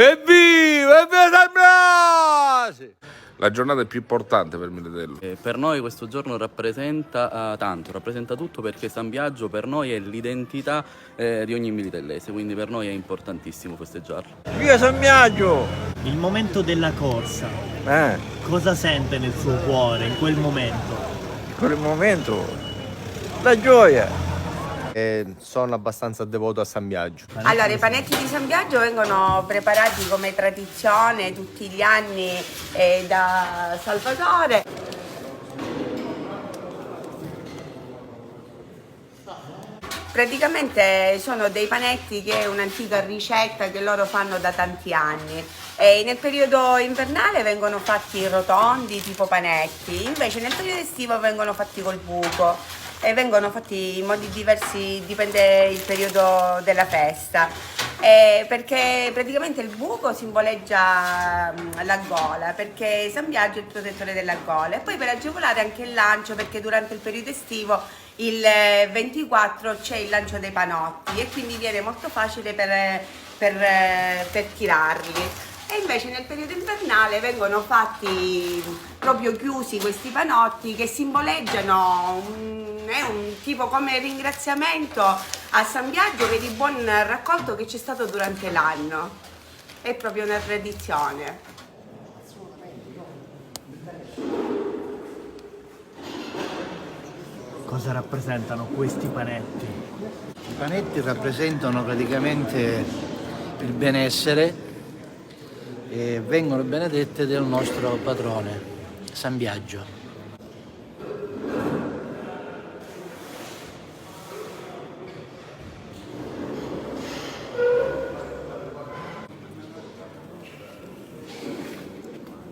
Evviva! Evviva San Blasi! La giornata è più importante per Militello. Per noi questo giorno rappresenta tanto, rappresenta tutto, perché San Biagio per noi è l'identità di ogni militellese, quindi per noi è importantissimo festeggiarlo. Via San Biagio! Il momento della corsa, cosa sente nel suo cuore in quel momento? In quel momento la gioia. Sono abbastanza devoto a San Biagio. Allora, i panetti di San Biagio vengono preparati come tradizione tutti gli anni da Salvatore. Praticamente sono dei panetti che è un'antica ricetta che loro fanno da tanti anni. E nel periodo invernale vengono fatti rotondi tipo panetti, invece nel periodo estivo vengono fatti col buco. E vengono fatti in modi diversi, dipende il periodo della festa, perché praticamente il buco simboleggia la gola, perché San Biagio è il protettore della gola, e poi per agevolare anche il lancio, perché durante il periodo estivo il 24 c'è il lancio dei panotti e quindi viene molto facile per tirarli. E invece nel periodo invernale vengono fatti proprio chiusi questi panotti che simboleggiano è un tipo come ringraziamento a San Biagio per il buon raccolto che c'è stato durante l'anno. È proprio una tradizione. Cosa rappresentano questi panetti? I panetti rappresentano praticamente il benessere e vengono benedette del nostro patrone, San Biagio.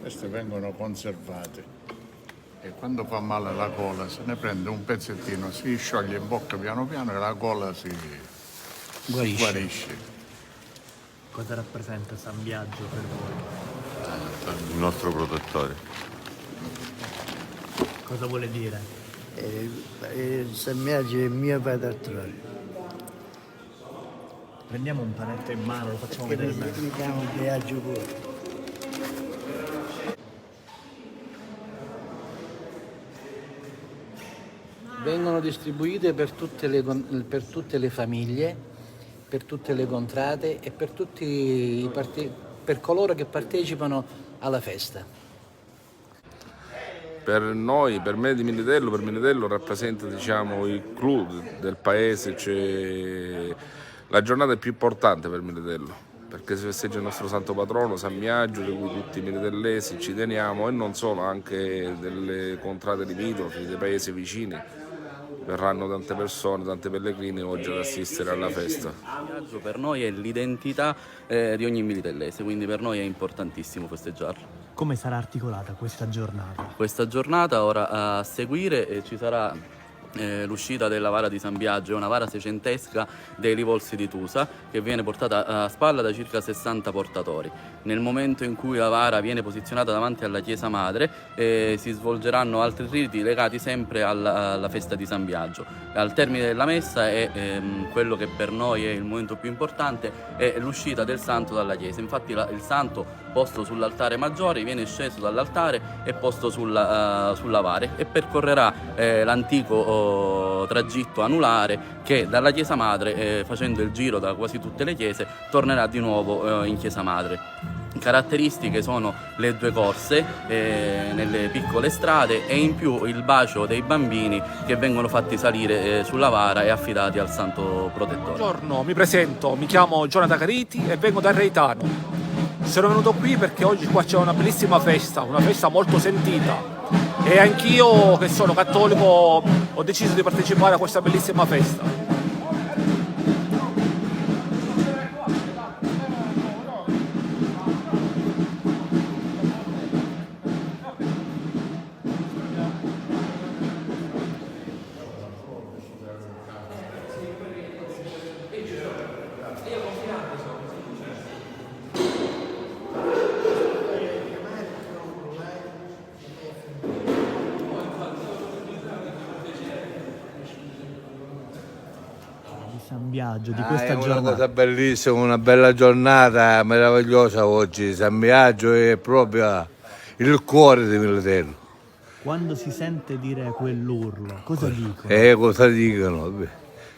Queste vengono conservate e quando fa male la gola se ne prende un pezzettino, si scioglie in bocca piano piano e la gola si guarisce. Cosa rappresenta San Biagio per voi? Il nostro protettore. Cosa vuole dire? San Biagio è il mio patrone. Prendiamo un panetto in mano, lo facciamo vedere bene. Mi chiamo Biagio pure. Vengono distribuite per tutte le famiglie, per tutte le contrade e per per coloro che partecipano alla festa. Per noi, per me di Militello, per Militello rappresenta, diciamo, il clou del paese, cioè la giornata è più importante per Militello, perché si festeggia il nostro santo patrono San Biagio, di cui tutti i militellesi ci teniamo, e non solo, anche delle contrade limitrofi, dei paesi vicini. Verranno tante persone, tante pellegrini oggi ad assistere alla festa. San Biagio per noi è l'identità di ogni militellese, quindi per noi è importantissimo festeggiarlo. Come sarà articolata questa giornata? Questa giornata ora a seguire ci sarà l'uscita della vara di San Biagio, è una vara seicentesca dei Rivolsi di Tusa che viene portata a spalla da circa 60 portatori. Nel momento in cui la vara viene posizionata davanti alla chiesa madre si svolgeranno altri riti legati sempre alla festa di San Biagio. Al termine della messa quello che per noi è il momento più importante è l'uscita del santo dalla chiesa. Infatti il santo, posto sull'altare maggiore, viene sceso dall'altare e posto sulla vara e percorrerà l'antico tragitto anulare che dalla chiesa madre, facendo il giro da quasi tutte le chiese, tornerà di nuovo in chiesa madre. Caratteristiche sono le due corse nelle piccole strade e in più il bacio dei bambini che vengono fatti salire sulla vara e affidati al santo protettore. Buongiorno, mi presento, mi chiamo Jonathan Cariti e vengo da Reitano. Sono venuto qui perché oggi qua c'è una bellissima festa, una festa molto sentita, e anch'io, che sono cattolico, ho deciso di partecipare a questa bellissima festa. Biagio, di questa È una giornata? cosa bellissima, una bella giornata meravigliosa oggi. San Biagio è proprio il cuore di Militello. Quando si sente dire quell'urlo, cosa dicono? Cosa dicono? Beh,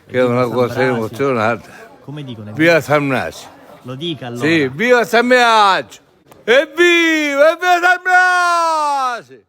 che è una San cosa Brasi. emozionante. Come dicono? Viva San Brasi! Lo dica allora. Sì, viva San Biagio! Evviva San Brasi!